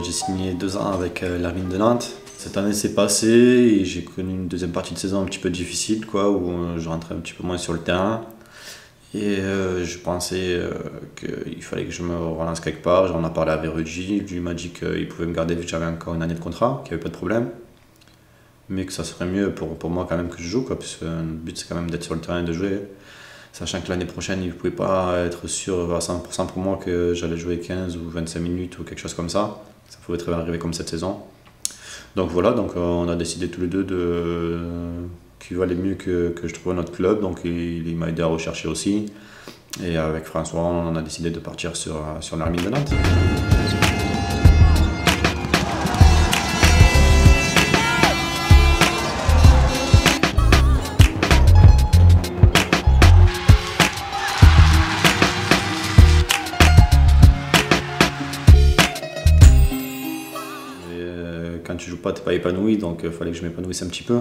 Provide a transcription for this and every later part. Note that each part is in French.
J'ai signé 2 ans avec l'Hermine de Nantes. Cette année s'est passée et j'ai connu une deuxième partie de saison un petit peu difficile, quoi, où je rentrais un petit peu moins sur le terrain. Et je pensais qu'il fallait que je me relance quelque part. J'en ai parlé avec Rudy, lui m'a dit qu'il pouvait me garder vu que j'avais encore une année de contrat, qu'il n'y avait pas de problème. Mais que ça serait mieux pour moi quand même que je joue, quoi, puisque le but c'est quand même d'être sur le terrain et de jouer. Sachant que l'année prochaine, il ne pouvait pas être sûr à 100% pour moi que j'allais jouer 15 ou 25 minutes ou quelque chose comme ça. Ça pouvait très bien arriver comme cette saison. Donc voilà, donc on a décidé tous les deux qu'il valait mieux que je trouve un autre club. Donc il m'a aidé à rechercher aussi. Et avec François, on a décidé de partir sur l'Hermine de Nantes. Quand tu joues pas, t'es pas épanoui, donc il fallait que je m'épanouisse un petit peu.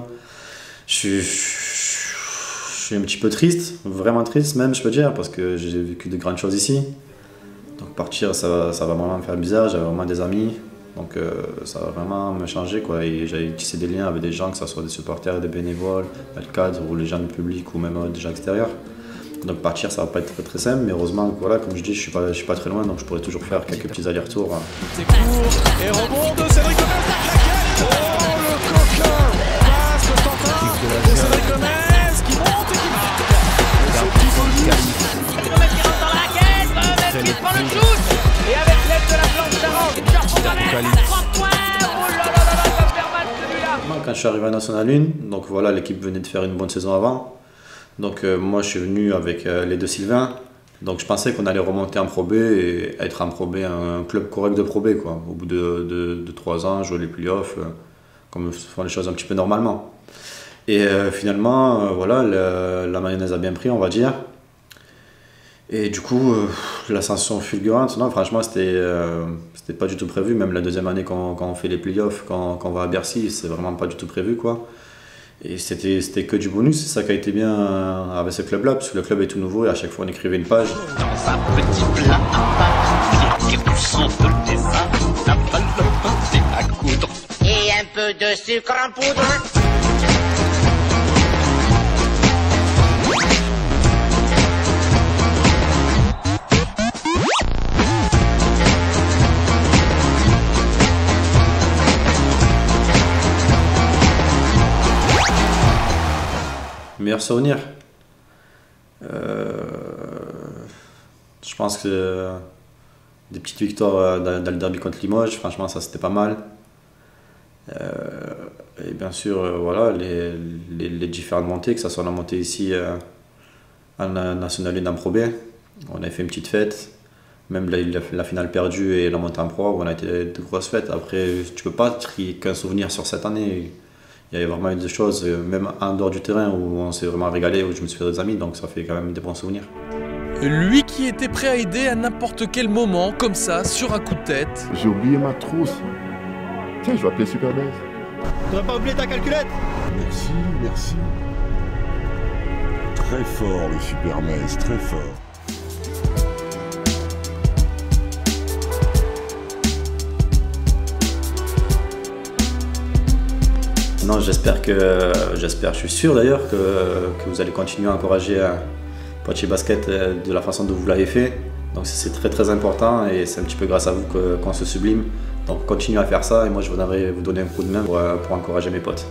Je suis un petit peu triste, vraiment triste même, je peux dire, parce que j'ai vécu de grandes choses ici. Donc partir, ça va vraiment me faire bizarre, j'avais vraiment des amis, donc ça va vraiment me changer, quoi. Et j'avais tissé des liens avec des gens, que ce soit des supporters, des bénévoles, le cadre, ou les gens du public, ou même des gens extérieurs. Donc partir, ça va pas être très simple, mais heureusement, voilà, comme je dis, je suis pas très loin, donc je pourrais toujours faire quelques petits allers-retours. C'est court, et rebond de Cédric Gomez, oh le coquin, passe Constantin, et Cédric Gomez qui monte et qui marque. Ce petit bonus. Cédric Gomez qui rentre dans la raquette, Gomez qui prend le shoot, et avec l'aide de la planche d'avant, c'est dur pour Gomez, à 3 points, oh là là là là, ça va faire mal celui-là. Quand je suis arrivé à National 1, donc voilà, l'équipe venait de faire une bonne saison avant. Donc moi je suis venu avec les deux Sylvains, donc je pensais qu'on allait remonter en Pro B et être en Pro B, un club correct de Pro B, quoi. Au bout de 3 ans, jouer les playoffs, comme se font les choses un petit peu normalement. Et finalement, voilà, la mayonnaise a bien pris, on va dire. Et du coup, l'ascension fulgurante, non, franchement, c'était pas du tout prévu. Même la deuxième année quand on fait les playoffs, quand on va à Bercy, c'est vraiment pas du tout prévu, quoi. Et c'était que du bonus, c'est ça qui a été bien avec ce club-là, parce que le club est tout nouveau et à chaque fois on écrivait une page. Dans un petit plat à part, qui ressemble des arbres, ça va le passer à coudre. Et un peu de sucre en poudre. Meilleur souvenir, je pense que des petites victoires dans le derby contre Limoges, franchement ça c'était pas mal. Et bien sûr voilà, les différentes montées, que ce soit la montée ici en National 1 en Pro B, on avait fait une petite fête, même la finale perdue et la montée en Pro, on a été de grosses fêtes. Après tu peux pas trier qu'un souvenir sur cette année. Il y avait vraiment eu des choses, même en dehors du terrain, où on s'est vraiment régalé, où je me suis fait des amis, donc ça fait quand même des bons souvenirs. Lui qui était prêt à aider à n'importe quel moment, comme ça, sur un coup de tête. J'ai oublié ma trousse. Tiens, je vais appeler Super Baise. Tu n'as pas oublié ta calculette? Merci, merci. Très fort le Super Baise, très fort. Non, je suis sûr d'ailleurs que vous allez continuer à encourager Poitiers Basket de la façon dont vous l'avez fait. Donc c'est très très important et c'est un petit peu grâce à vous qu'on se sublime. Donc continuez à faire ça et moi je voudrais vous donner un coup de main pour encourager mes potes.